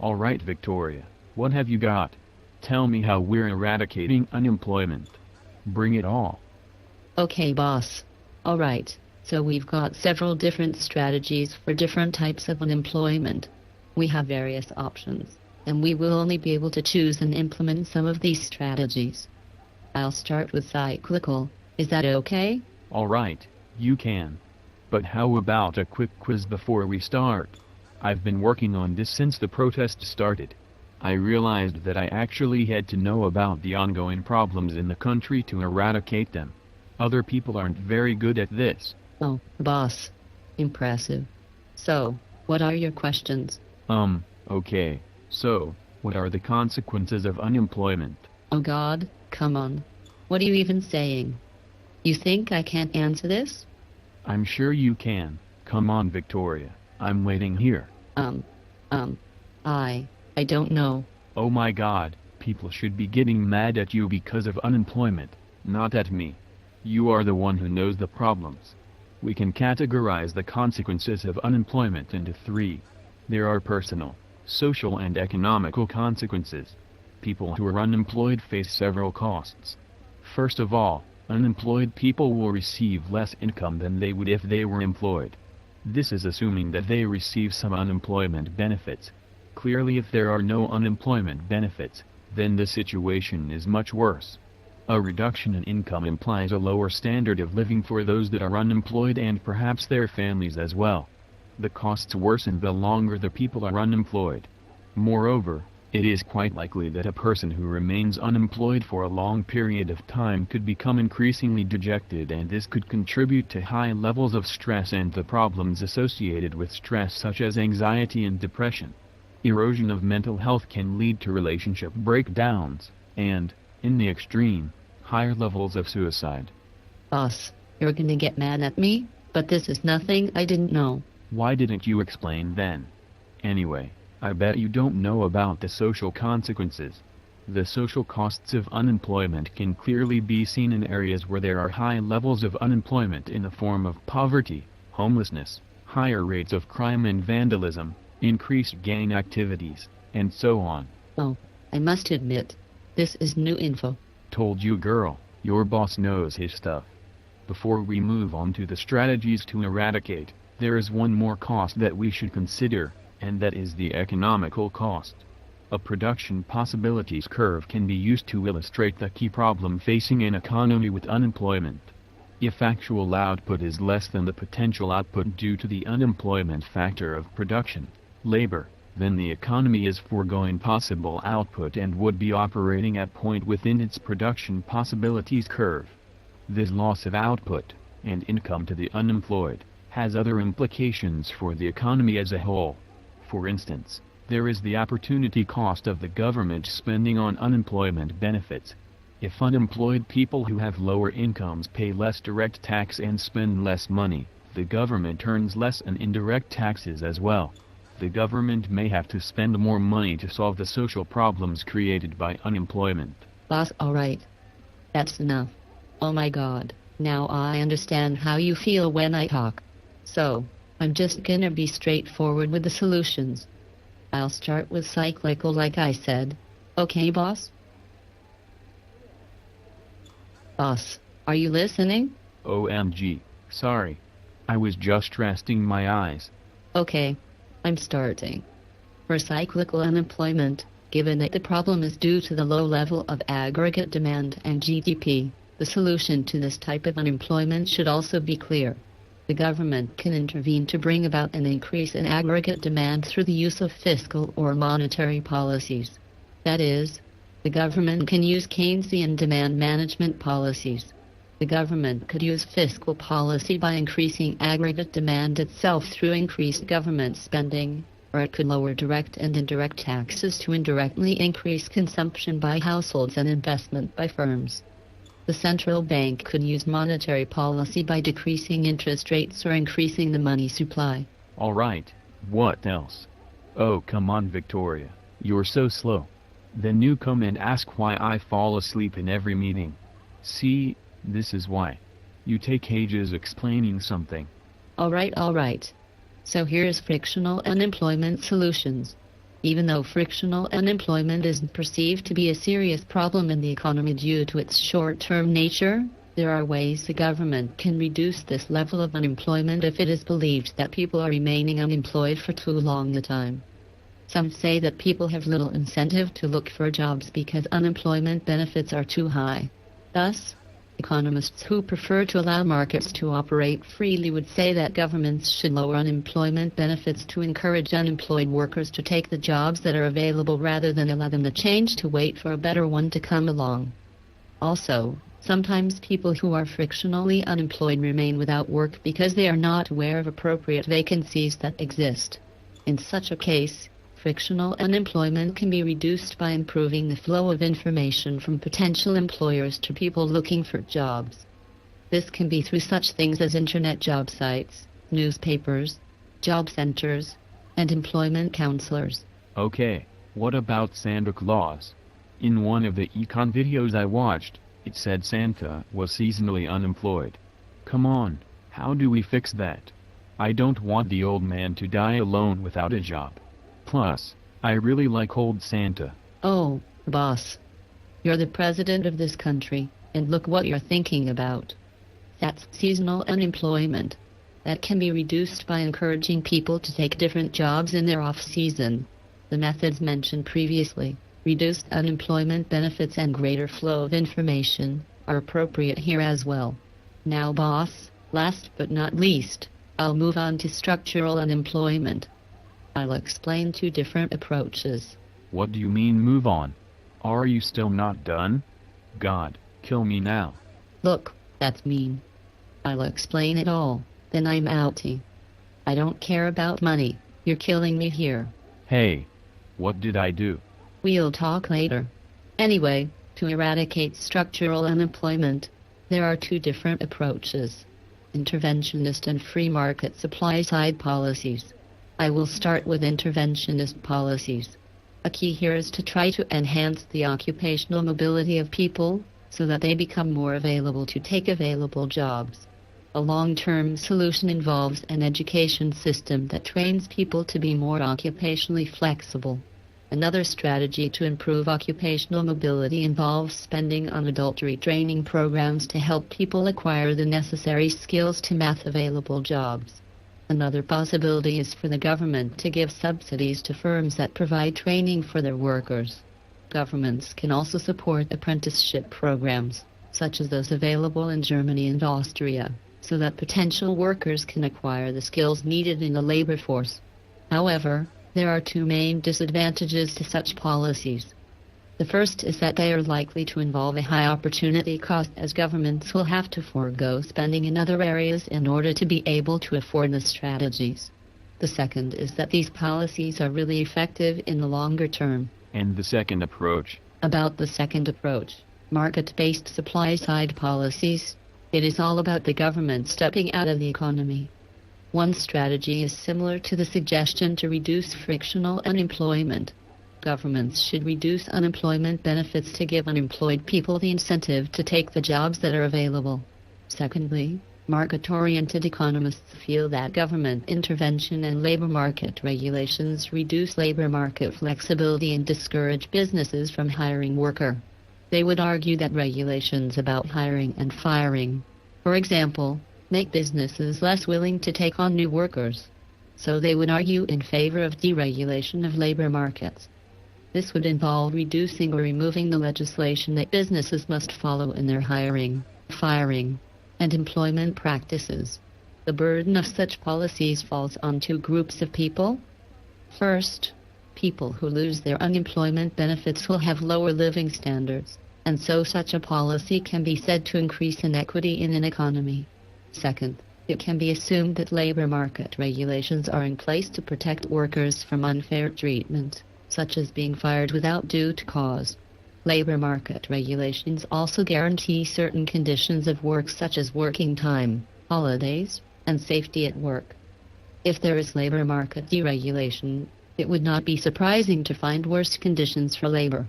Alright Victoria, what have you got? Tell me how we're eradicating unemployment. Bring it all. Okay, boss. Alright, so we've got several different strategies for different types of unemployment. We have various options, and we will only be able to choose and implement some of these strategies. I'll start with cyclical. Is that okay? Alright, you can. But how about a quick quiz before we start? I've been working on this since the protest started. I realized that I actually had to know about the ongoing problems in the country to eradicate them. Other people aren't very good at this. Oh, boss. Impressive. So, what are your questions? Okay. So, what are the consequences of unemployment? Oh God, come on. What are you even saying? You think I can't answer this? I'm sure you can. Come on, Victoria. I'm waiting here. I don't know. Oh my God, people should be getting mad at you because of unemployment, not at me. You are the one who knows the problems. We can categorize the consequences of unemployment into three. There are personal, social and economical consequences. People who are unemployed face several costs. First of all, unemployed people will receive less income than they would if they were employed. This is assuming that they receive some unemployment benefits. Clearly, if there are no unemployment benefits, then the situation is much worse. A reduction in income implies a lower standard of living for those that are unemployed and perhaps their families as well. The costs worsen the longer the people are unemployed. Moreover, it is quite likely that a person who remains unemployed for a long period of time could become increasingly dejected, and this could contribute to high levels of stress and the problems associated with stress such as anxiety and depression. Erosion of mental health can lead to relationship breakdowns, and, in the extreme, higher levels of suicide. Boss, you're gonna get mad at me, but this is nothing I didn't know. Why didn't you explain then? Anyway, I bet you don't know about the social consequences. The social costs of unemployment can clearly be seen in areas where there are high levels of unemployment in the form of poverty, homelessness, higher rates of crime and vandalism, increased gang activities, and so on. Oh, I must admit, this is new info. Told you, girl, your boss knows his stuff. Before we move on to the strategies to eradicate, there is one more cost that we should consider, and that is the economical cost. A production possibilities curve can be used to illustrate the key problem facing an economy with unemployment. If actual output is less than the potential output due to the unemployment factor of production, labor, then the economy is foregoing possible output and would be operating at point within its production possibilities curve. This loss of output, and income to the unemployed, has other implications for the economy as a whole. For instance, there is the opportunity cost of the government spending on unemployment benefits. If unemployed people who have lower incomes pay less direct tax and spend less money, the government earns less in indirect taxes as well. The government may have to spend more money to solve the social problems created by unemployment. Boss, alright. That's enough. Oh my God, now I understand how you feel when I talk. So, I'm just gonna be straightforward with the solutions. I'll start with cyclical like I said. Okay, boss? Boss, are you listening? OMG, sorry. I was just resting my eyes. Okay, I'm starting. For cyclical unemployment, given that the problem is due to the low level of aggregate demand and GDP, the solution to this type of unemployment should also be clear. The government can intervene to bring about an increase in aggregate demand through the use of fiscal or monetary policies. That is, the government can use Keynesian demand management policies. The government could use fiscal policy by increasing aggregate demand itself through increased government spending, or it could lower direct and indirect taxes to indirectly increase consumption by households and investment by firms. The central bank could use monetary policy by decreasing interest rates or increasing the money supply. Alright, what else? Oh come on Victoria, you're so slow. Then you come and ask why I fall asleep in every meeting. See, this is why. You take ages explaining something. Alright. So here's frictional unemployment solutions. Even though frictional unemployment isn't perceived to be a serious problem in the economy due to its short-term nature, there are ways the government can reduce this level of unemployment if it is believed that people are remaining unemployed for too long a time. Some say that people have little incentive to look for jobs because unemployment benefits are too high. Thus, economists who prefer to allow markets to operate freely would say that governments should lower unemployment benefits to encourage unemployed workers to take the jobs that are available rather than allow them the change to wait for a better one to come along. Also, sometimes people who are frictionally unemployed remain without work because they are not aware of appropriate vacancies that exist. In such a case, frictional unemployment can be reduced by improving the flow of information from potential employers to people looking for jobs. This can be through such things as internet job sites, newspapers, job centers, and employment counselors. Okay, what about Santa Claus? In one of the econ videos I watched, it said Santa was seasonally unemployed. Come on, how do we fix that? I don't want the old man to die alone without a job. Plus, I really like old Santa. Oh, boss. You're the president of this country, and look what you're thinking about. That's seasonal unemployment. That can be reduced by encouraging people to take different jobs in their off-season. The methods mentioned previously, reduced unemployment benefits and greater flow of information, are appropriate here as well. Now, boss, last but not least, I'll move on to structural unemployment. I'll explain two different approaches. What do you mean move on? Are you still not done? God, kill me now. Look, that's mean. I'll explain it all, then I'm outie. I don't care about money, you're killing me here. Hey, what did I do? We'll talk later. Anyway, to eradicate structural unemployment, there are two different approaches: interventionist and free market supply-side policies. I will start with interventionist policies. A key here is to try to enhance the occupational mobility of people so that they become more available to take available jobs. A long-term solution involves an education system that trains people to be more occupationally flexible. Another strategy to improve occupational mobility involves spending on adult retraining programs to help people acquire the necessary skills to match available jobs. Another possibility is for the government to give subsidies to firms that provide training for their workers. Governments can also support apprenticeship programs, such as those available in Germany and Austria, so that potential workers can acquire the skills needed in the labor force. However, there are two main disadvantages to such policies. The first is that they are likely to involve a high opportunity cost, as governments will have to forego spending in other areas in order to be able to afford the strategies. The second is that these policies are really effective in the longer term. And the second approach? About the second approach, market-based supply-side policies, it is all about the government stepping out of the economy. One strategy is similar to the suggestion to reduce frictional unemployment. Governments should reduce unemployment benefits to give unemployed people the incentive to take the jobs that are available. Secondly, market-oriented economists feel that government intervention and labor market regulations reduce labor market flexibility and discourage businesses from hiring workers. They would argue that regulations about hiring and firing, for example, make businesses less willing to take on new workers. So they would argue in favor of deregulation of labor markets. This would involve reducing or removing the legislation that businesses must follow in their hiring, firing, and employment practices. The burden of such policies falls on two groups of people. First, people who lose their unemployment benefits will have lower living standards, and so such a policy can be said to increase inequity in an economy. Second, it can be assumed that labor market regulations are in place to protect workers from unfair treatment, such as being fired without due cause. Labor market regulations also guarantee certain conditions of work such as working time, holidays, and safety at work. If there is labor market deregulation, it would not be surprising to find worse conditions for labor.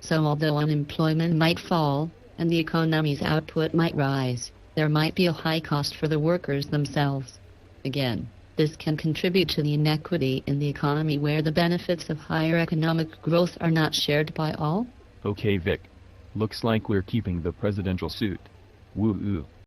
So although unemployment might fall, and the economy's output might rise, there might be a high cost for the workers themselves. Again, This can contribute to the inequity in the economy where the benefits of higher economic growth are not shared by all. Okay Vic. Looks like we're keeping the presidential suit. Woo-oo.